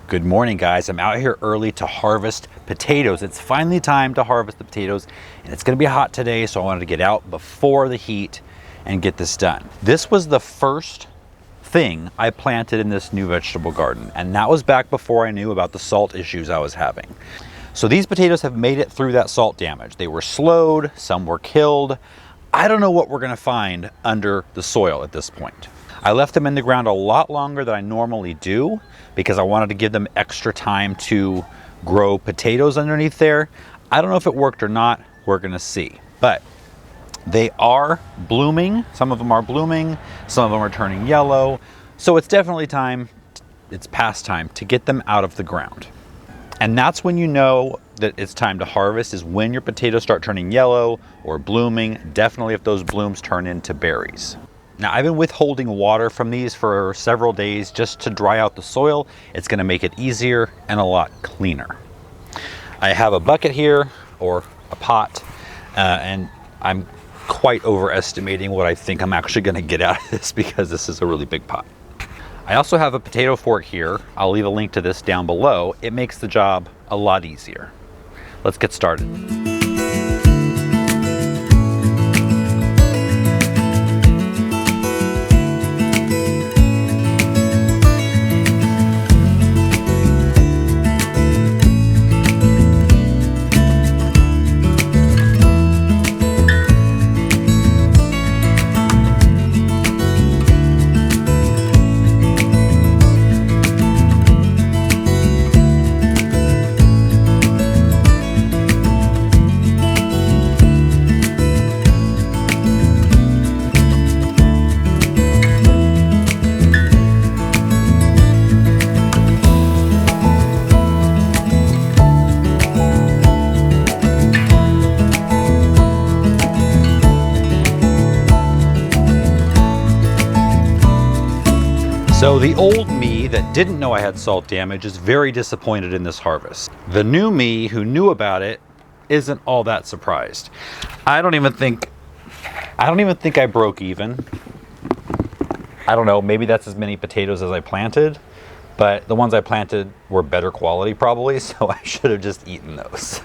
Good morning, guys. I'm out here early to harvest potatoes. It's finally time to harvest the potatoes, and it's gonna be hot today, so I wanted to get out before the heat and get this done. This was the first thing I planted in this new vegetable garden, and that was back before I knew about the salt issues I was having. So these potatoes have made it through that salt damage. They were slowed, some were killed. I don't know what we're gonna find under the soil at this point. I left them in the ground a lot longer than I normally do because I wanted to give them extra time to grow potatoes underneath there. I don't know if it worked or not. We're gonna see. But they are blooming. Some of them are blooming. Some of them are turning yellow. So it's definitely time, it's past time to get them out of the ground. And that's when you know that it's time to harvest, is when your potatoes start turning yellow or blooming. Definitely if those blooms turn into berries. Now, I've been withholding water from these for several days just to dry out the soil. It's gonna make it easier and a lot cleaner. I have a bucket here, or a pot, and I'm quite overestimating what I think I'm actually gonna get out of this because this is a really big pot. I also have a potato fork here. I'll leave a link to this down below. It makes the job a lot easier. Let's get started. So the old me that didn't know I had salt damage is very disappointed in this harvest. The new me who knew about it isn't all that surprised. I don't even think I broke even. I don't know, maybe that's as many potatoes as I planted, but the ones I planted were better quality probably, so I should have just eaten those.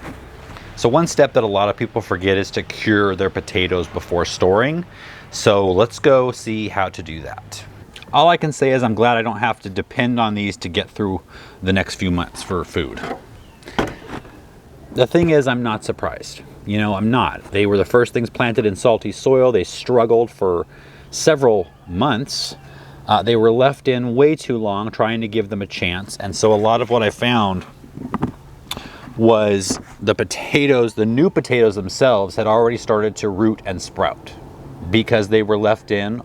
So one step that a lot of people forget is to cure their potatoes before storing. So let's go see how to do that. All I can say is I'm glad I don't have to depend on these to get through the next few months for food. The thing is, I'm not surprised. You know, I'm not. They were the first things planted in salty soil. They struggled for several months. They were left in way too long trying to give them a chance. And so a lot of what I found was the potatoes, the new potatoes themselves had already started to root and sprout because they were left in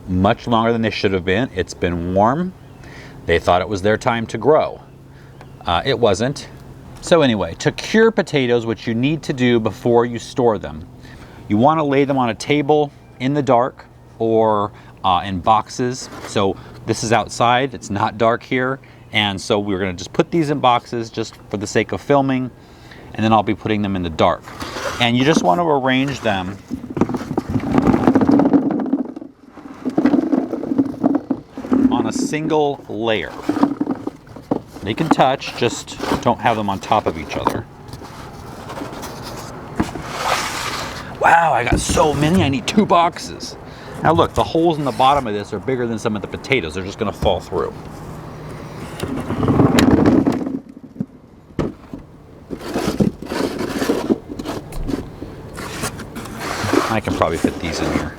much longer than they should have been. It's been warm. They thought it was their time to grow. It wasn't. So anyway, to cure potatoes, what you need to do before you store them, you want to lay them on a table in the dark or in boxes. So this is outside, it's not dark here. And so we're going to just put these in boxes just for the sake of filming. And then I'll be putting them in the dark. And you just want to arrange them on a single layer. They can touch, just don't have them on top of each other. Wow, I got so many, I need 2 boxes. Now look, the holes in the bottom of this are bigger than some of the potatoes. They're just gonna fall through. I can probably fit these in here.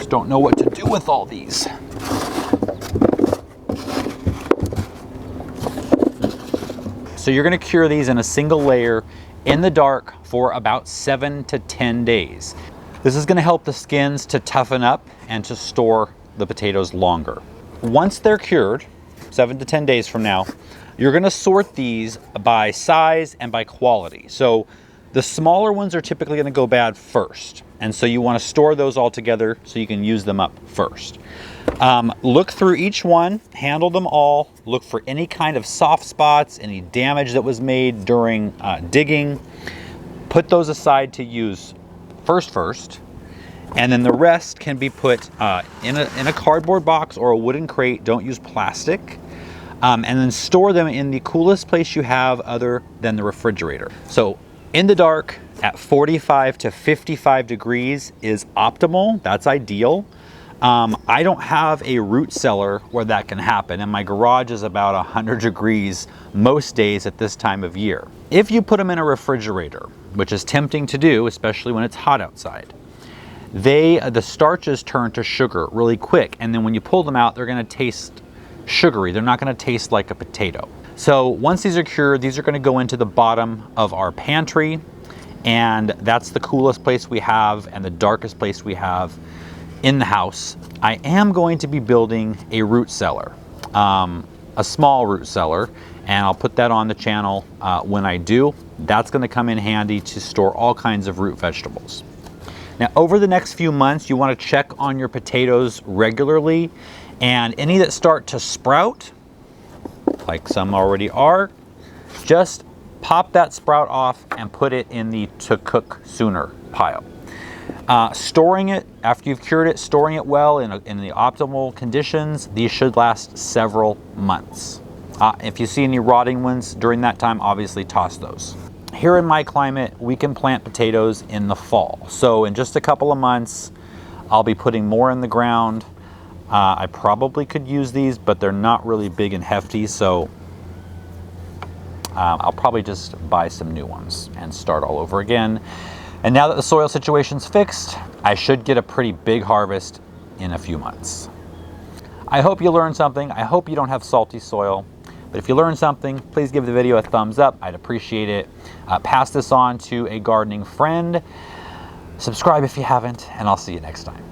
Don't know what to do with all these. So you're going to cure these in a single layer in the dark for about 7 to 10 days. This is going to help the skins to toughen up and to store the potatoes longer. Once they're cured, 7 to 10 days from now, you're going to sort these by size and by quality. So the smaller ones are typically going to go bad first. And so you want to store those all together so you can use them up first. Look through each one, handle them all, look for any kind of soft spots, any damage that was made during digging. Put those aside to use first, And then the rest can be put in a cardboard box or a wooden crate. Don't use plastic. And then store them in the coolest place you have other than the refrigerator. So in the dark at 45 to 55 degrees is optimal. That's ideal. I don't have a root cellar where that can happen, and my garage is about 100 degrees most days at this time of year. If you put them in a refrigerator, which is tempting to do, especially when it's hot outside, the starches turn to sugar really quick, and then when you pull them out, they're going to taste sugary. They're not going to taste like a potato. So once these are cured, these are going to go into the bottom of our pantry, and that's the coolest place we have and the darkest place we have in the house. I am going to be building a root cellar, a small root cellar, and I'll put that on the channel when I do. That's going to come in handy to store all kinds of root vegetables. Now, over the next few months, you want to check on your potatoes regularly, and any that start to sprout, like some already are, just pop that sprout off and put it in the to cook sooner pile. Storing it, after you've cured it, storing it well in the optimal conditions, these should last several months. If you see any rotting ones during that time, obviously toss those. Here in my climate, we can plant potatoes in the fall. So in just a couple of months, I'll be putting more in the ground. I probably could use these, but they're not really big and hefty, so I'll probably just buy some new ones and start all over again. And now that the soil situation's fixed, I should get a pretty big harvest in a few months. I hope you learned something. I hope you don't have salty soil. But if you learned something, please give the video a thumbs up. I'd appreciate it. Pass this on to a gardening friend. Subscribe if you haven't, and I'll see you next time.